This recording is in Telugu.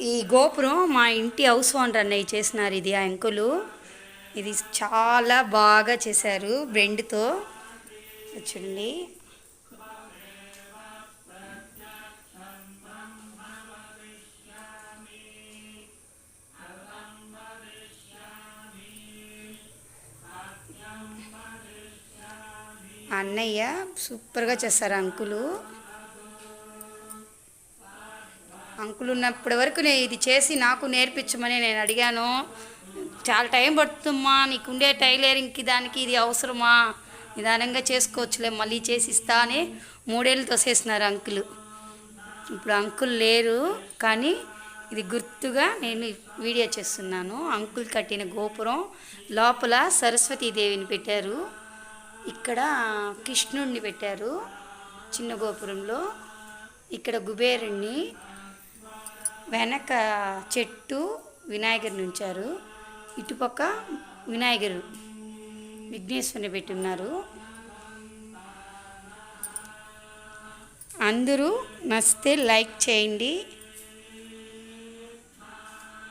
ఈ గోపురం మా ఇంటి హౌస్ ఓనర్ అన్నయ్య చేసినారు. ఇది ఆ అంకులు ఇది చాలా బాగా చేశారు బెండ్తో. చూడండి, అన్నయ్య సూపర్గా చేస్తారు. అంకులు ఉన్నప్పటి వరకు నేను ఇది చేసి నాకు నేర్పించమని నేను అడిగాను. చాలా టైం పడుతుందమ్మా, నీకుండే టైలరింగ్కి దానికి ఇది అవసరమా, నిదానంగా చేసుకోవచ్చులే, మళ్ళీ చేసి ఇస్తా అని 3 ఏళ్ళు తోసేసినారు అంకులు. ఇప్పుడు అంకుల్ లేరు, కానీ ఇది గుర్తుగా నేను వీడియో చేస్తున్నాను. అంకుల్ కట్టిన గోపురం లోపల సరస్వతీదేవిని పెట్టారు, ఇక్కడ కృష్ణుడిని పెట్టారు చిన్న గోపురంలో, ఇక్కడ కుబేరుణ్ణి, వెనక చెట్టు వినాయకుడిని ఉంచారు, ఇటుపక్క వినాయకుడు విఘ్నేశ్వరుని పెట్టి ఉన్నారు. అందరూ నచ్చితే లైక్ చేయండి.